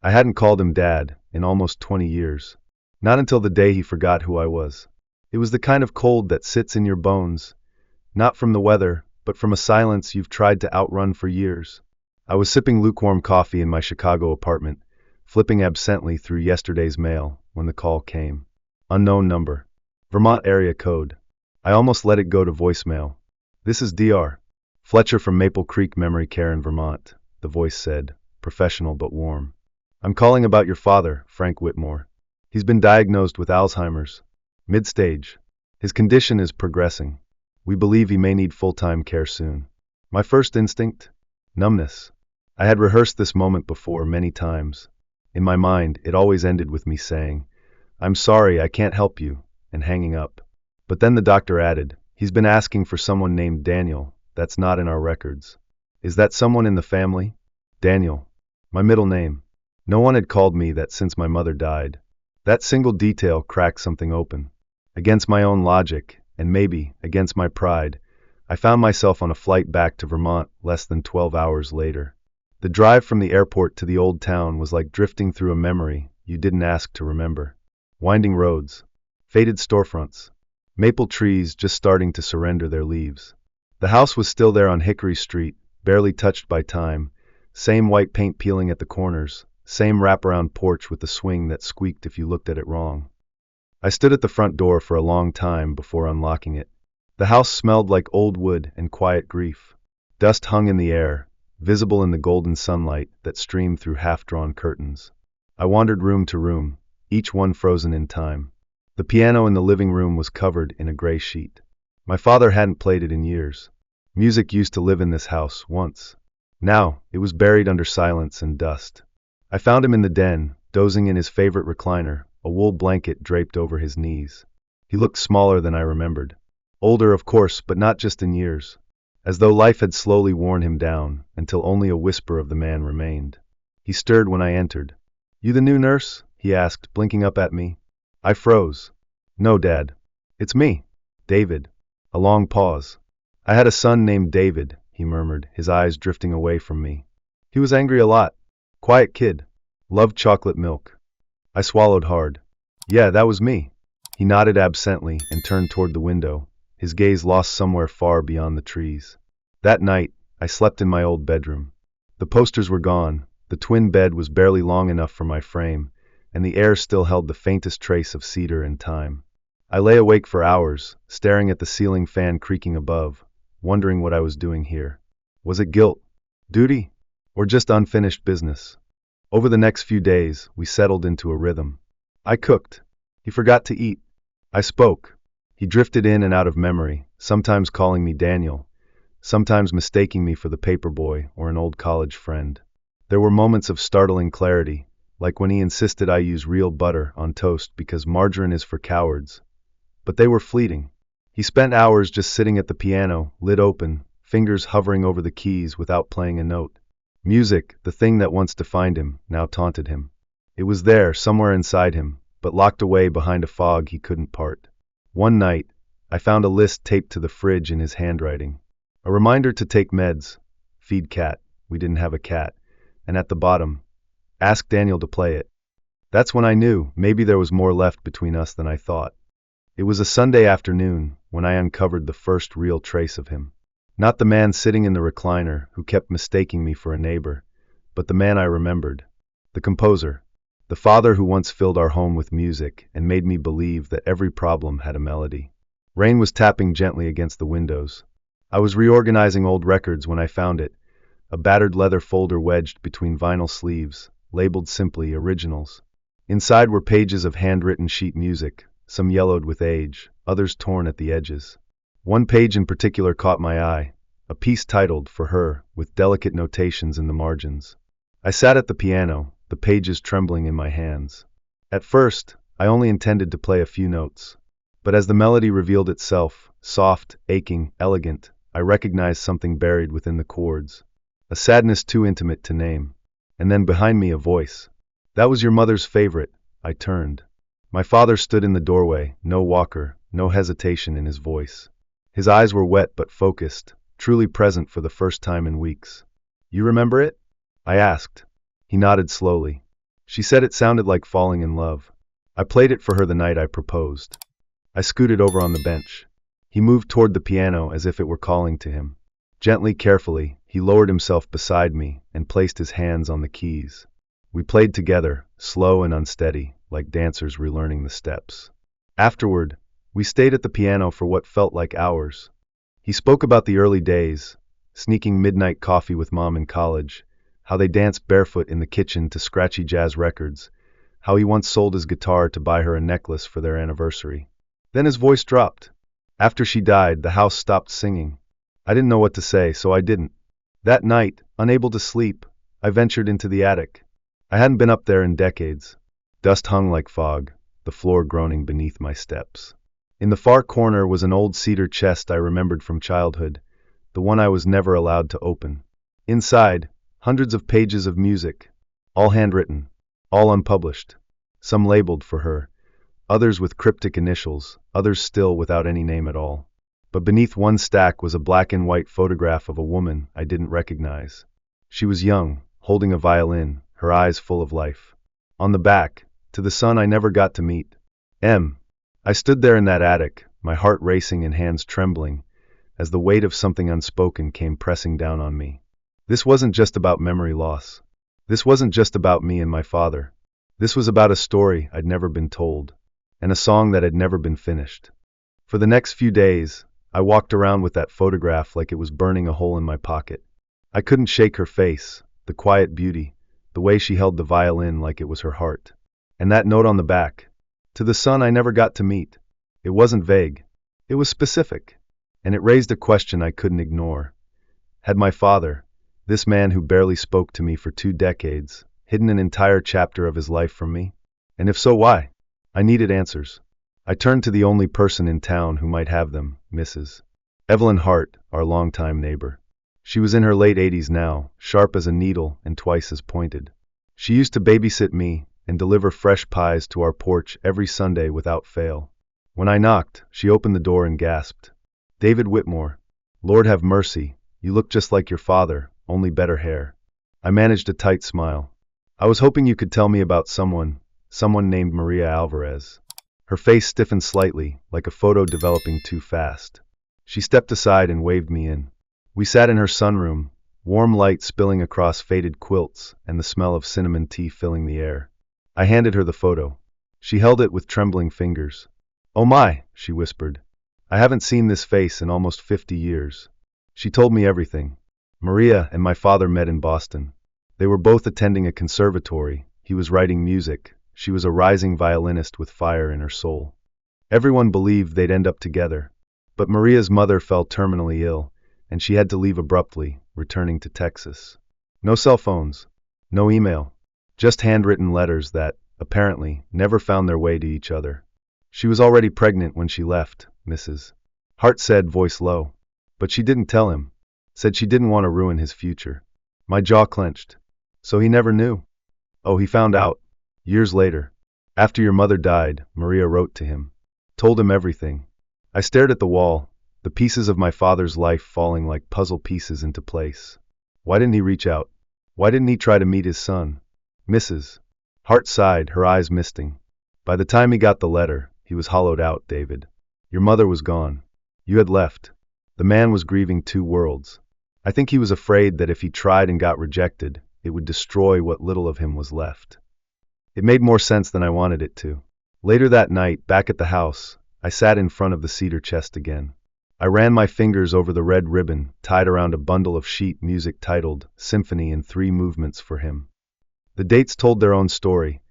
I hadn't called him Dad in almost 20 years. Not until the day he forgot who I was. It was the kind of cold that sits in your bones, not from the weather, but from a silence you've tried to outrun for years. I was sipping lukewarm coffee in my Chicago apartment, flipping absently through yesterday's mail when the call came. Unknown number. Vermont area code. I almost let it go to voicemail. This is Dr. Fletcher from Maple Creek Memory Care in Vermont, the voice said, professional but warm. I'm calling about your father, Frank Whitmore. He's been diagnosed with Alzheimer's. Mid-stage. His condition is progressing. We believe he may need full-time care soon. My first instinct? Numbness. I had rehearsed this moment before many times. In my mind, it always ended with me saying, "I'm sorry, I can't help you," and hanging up. But then the doctor added, "He's been asking for someone named Daniel. That's not in our records." Is that someone in the family? Daniel. My middle name. No one had called me that since my mother died. That single detail cracked something open. Against my own logic, and maybe against my pride, I found myself on a flight back to Vermont less than 12 hours later. The drive from the airport to the old town was like drifting through a memory you didn't ask to remember. Winding roads, faded storefronts, maple trees just starting to surrender their leaves. The house was still there on Hickory Street, barely touched by time, same white paint peeling at the corners, same wraparound porch with the swing that squeaked if you looked at it wrong. I stood at the front door for a long time before unlocking it. The house smelled like old wood and quiet grief. Dust hung in the air, visible in the golden sunlight that streamed through half-drawn curtains. I wandered room to room, each one frozen in time. The piano in the living room was covered in a gray sheet. My father hadn't played it in years. Music used to live in this house once. Now, it was buried under silence and dust. I found him in the den, dozing in his favorite recliner, a wool blanket draped over his knees. He looked smaller than I remembered. Older, of course, but not just in years. As though life had slowly worn him down, until only a whisper of the man remained. He stirred when I entered. "You the new nurse?" he asked, blinking up at me. I froze. "No, Dad. It's me, David." A long pause. "I had a son named David," he murmured, his eyes drifting away from me. "He was angry a lot. Quiet kid. Loved chocolate milk." I swallowed hard. "Yeah, that was me." He nodded absently and turned toward the window, his gaze lost somewhere far beyond the trees. That night, I slept in my old bedroom. The posters were gone, the twin bed was barely long enough for my frame, and the air still held the faintest trace of cedar and thyme. I lay awake for hours, staring at the ceiling fan creaking above, wondering what I was doing here. Was it guilt, duty, or just unfinished business? Over the next few days, we settled into a rhythm. I cooked. He forgot to eat. I spoke. He drifted in and out of memory, sometimes calling me Daniel, sometimes mistaking me for the paper boy or an old college friend. There were moments of startling clarity, like when he insisted I use real butter on toast because margarine is for cowards. But they were fleeting. He spent hours just sitting at the piano, lid open, fingers hovering over the keys without playing a note. Music, the thing that once defined him, now taunted him. It was there, somewhere inside him, but locked away behind a fog he couldn't part. One night, I found a list taped to the fridge in his handwriting. A reminder to take meds, feed cat, we didn't have a cat, and at the bottom, ask Daniel to play it. That's when I knew maybe there was more left between us than I thought. It was a Sunday afternoon when I uncovered the first real trace of him. Not the man sitting in the recliner who kept mistaking me for a neighbor, but the man I remembered. The composer. The father who once filled our home with music and made me believe that every problem had a melody. Rain was tapping gently against the windows. I was reorganizing old records when I found it, a battered leather folder wedged between vinyl sleeves, labeled simply Originals. Inside were pages of handwritten sheet music, some yellowed with age, others torn at the edges. One page in particular caught my eye, a piece titled For Her, with delicate notations in the margins. I sat at the piano, the pages trembling in my hands. At first, I only intended to play a few notes. But as the melody revealed itself, soft, aching, elegant, I recognized something buried within the chords. A sadness too intimate to name. And then behind me a voice. "That was your mother's favorite." I turned. My father stood in the doorway, no walker, no hesitation in his voice. His eyes were wet but focused, truly present for the first time in weeks. "You remember it?" I asked. He nodded slowly. She said it sounded like falling in love. I played it for her the night I proposed. I scooted over on the bench. He moved toward the piano as if it were calling to him. Gently, carefully, he lowered himself beside me and placed his hands on the keys. We played together, slow and unsteady, like dancers relearning the steps. Afterward, we stayed at the piano for what felt like hours. He spoke about the early days, sneaking midnight coffee with Mom in college, how they danced barefoot in the kitchen to scratchy jazz records, how he once sold his guitar to buy her a necklace for their anniversary. Then his voice dropped. After she died, the house stopped singing. I didn't know what to say, so I didn't. That night, unable to sleep, I ventured into the attic. I hadn't been up there in decades. Dust hung like fog, the floor groaning beneath my steps. In the far corner was an old cedar chest I remembered from childhood, the one I was never allowed to open. Inside, hundreds of pages of music, all handwritten, all unpublished, some labeled for her, others with cryptic initials, others still without any name at all. But beneath one stack was a black and white photograph of a woman I didn't recognize. She was young, holding a violin, her eyes full of life. On the back, to the son I never got to meet. M. I stood there in that attic, my heart racing and hands trembling, as the weight of something unspoken came pressing down on me. This wasn't just about memory loss. This wasn't just about me and my father. This was about a story I'd never been told, and a song that had never been finished. For the next few days, I walked around with that photograph like it was burning a hole in my pocket. I couldn't shake her face, the quiet beauty, the way she held the violin like it was her heart. And that note on the back, to the son I never got to meet. It wasn't vague. It was specific. And it raised a question I couldn't ignore. Had my father, this man who barely spoke to me for 2 decades, hidden an entire chapter of his life from me? And if so, why? I needed answers. I turned to the only person in town who might have them, Mrs. Evelyn Hart, our longtime neighbor. She was in her late 80s now, sharp as a needle and twice as pointed. She used to babysit me and deliver fresh pies to our porch every Sunday without fail. When I knocked, she opened the door and gasped, "David Whitmore, Lord have mercy, you look just like your father, only better hair." I managed a tight smile. "I was hoping you could tell me about someone named Maria Alvarez." Her face stiffened slightly, like a photo developing too fast. She stepped aside and waved me in. We sat in her sunroom, warm light spilling across faded quilts and the smell of cinnamon tea filling the air. I handed her the photo. She held it with trembling fingers. "Oh my," she whispered. "I haven't seen this face in almost 50 years." She told me everything. Maria and my father met in Boston. They were both attending a conservatory. He was writing music. She was a rising violinist with fire in her soul. Everyone believed they'd end up together. But Maria's mother fell terminally ill, and she had to leave abruptly, returning to Texas. No cell phones, no email, just handwritten letters that, apparently, never found their way to each other. She was already pregnant when she left, Mrs. Hart said, voice low. But she didn't tell him. Said she didn't want to ruin his future. My jaw clenched. So he never knew. Oh, he found out. Years later. "After your mother died," Maria wrote to him. Told him everything. I stared at the wall, the pieces of my father's life falling like puzzle pieces into place. Why didn't he reach out? Why didn't he try to meet his son? Mrs. Hart sighed, her eyes misting. "By the time he got the letter, he was hollowed out, David. Your mother was gone. You had left." The man was grieving 2 worlds. I think he was afraid that if he tried and got rejected, it would destroy what little of him was left. It made more sense than I wanted it to. Later that night, back at the house, I sat in front of the cedar chest again. I ran my fingers over the red ribbon tied around a bundle of sheet music titled Symphony in 3 movements for him. The dates told their own story,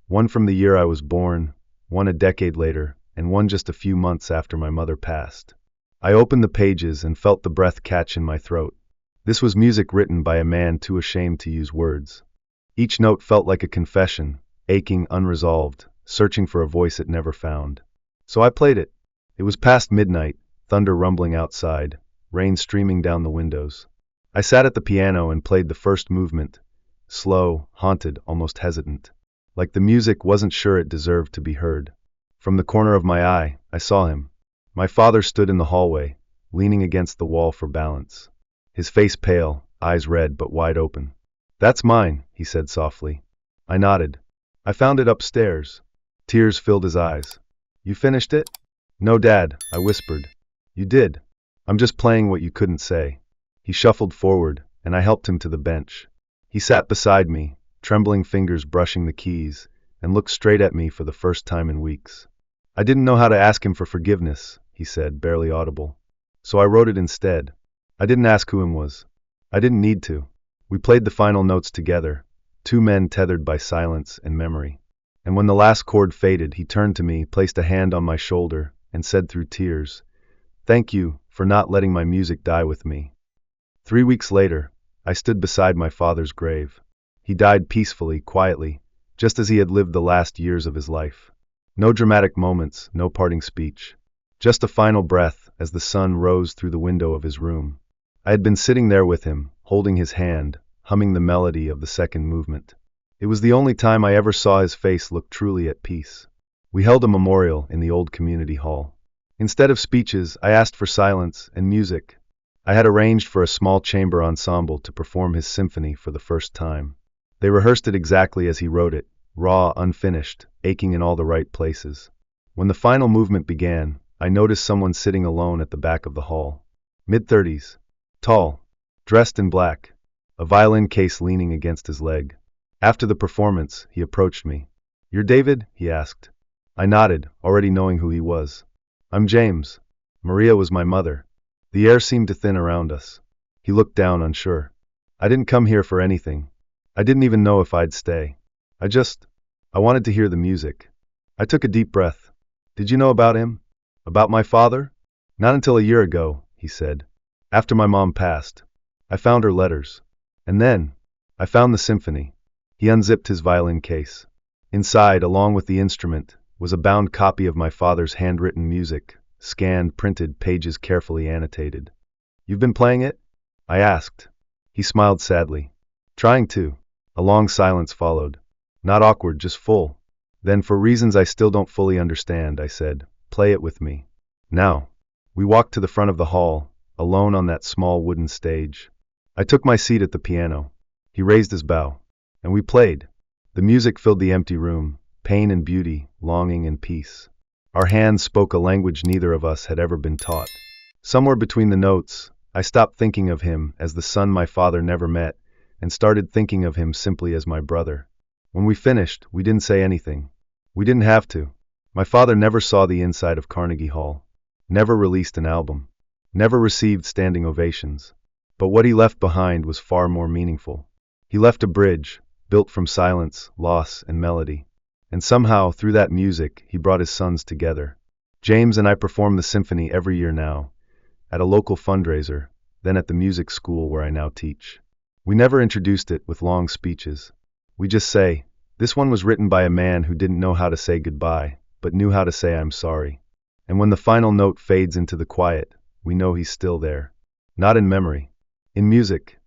one from the year I was born, one a decade later, and one just a few months after my mother passed. I opened the pages and felt the breath catch in my throat. This was music written by a man too ashamed to use words. Each note felt like a confession, aching, unresolved, searching for a voice it never found. So I played it. It was past midnight, thunder rumbling outside, rain streaming down the windows. I sat at the piano and played the first movement, slow, haunted, almost hesitant, like the music wasn't sure it deserved to be heard. From the corner of my eye, I saw him. My father stood in the hallway, leaning against the wall for balance. His face pale, eyes red but wide open. "That's mine," he said softly. I nodded. I found it upstairs. Tears filled his eyes. You finished it? No, Dad, I whispered. You did. I'm just playing what you couldn't say. He shuffled forward, and I helped him to the bench. He sat beside me, trembling fingers brushing the keys, and looked straight at me for the first time in weeks. I didn't know how to ask him for forgiveness, he said, barely audible. So I wrote it instead. I didn't ask who him was. I didn't need to. We played the final notes together, two men tethered by silence and memory. And when the last chord faded, he turned to me, placed a hand on my shoulder, and said through tears, "Thank you for not letting my music die with me." 3 weeks later, I stood beside my father's grave. He died peacefully, quietly, just as he had lived the last years of his life. No dramatic moments, no parting speech. Just a final breath as the sun rose through the window of his room. I had been sitting there with him, holding his hand, humming the melody of the second movement. It was the only time I ever saw his face look truly at peace. We held a memorial in the old community hall. Instead of speeches, I asked for silence and music. I had arranged for a small chamber ensemble to perform his symphony for the first time. They rehearsed it exactly as he wrote it, raw, unfinished, aching in all the right places. When the final movement began, I noticed someone sitting alone at the back of the hall. Mid-30s. Tall. Dressed in black. A violin case leaning against his leg. After the performance, he approached me. "You're David?" he asked. I nodded, already knowing who he was. "I'm James. Maria was my mother." The air seemed to thin around us. He looked down, unsure. "I didn't come here for anything. I didn't even know if I'd stay. I wanted to hear the music." I took a deep breath. "Did you know about him? About my father?" "Not until a year ago," he said. "After my mom passed. I found her letters. And then, I found the symphony." He unzipped his violin case. Inside, along with the instrument, was a bound copy of my father's handwritten music, scanned, printed, pages carefully annotated. "You've been playing it?" I asked. He smiled sadly. "Trying to." A long silence followed. Not awkward, just full. "Then, for reasons I still don't fully understand," I said, "play it with me. Now." We walked to the front of the hall, alone on that small wooden stage. I took my seat at the piano. He raised his bow. And we played. The music filled the empty room, pain and beauty, longing and peace. Our hands spoke a language neither of us had ever been taught. Somewhere between the notes, I stopped thinking of him as the son my father never met, and started thinking of him simply as my brother. When we finished, we didn't say anything. We didn't have to. My father never saw the inside of Carnegie Hall, never released an album, never received standing ovations. But what he left behind was far more meaningful. He left a bridge, built from silence, loss, and melody. And somehow, through that music, he brought his sons together. James and I perform the symphony every year now, at a local fundraiser, then at the music school where I now teach. We never introduced it with long speeches. We just say, "This one was written by a man who didn't know how to say goodbye, but knew how to say I'm sorry." And when the final note fades into the quiet, we know he's still there. Not in memory. In music.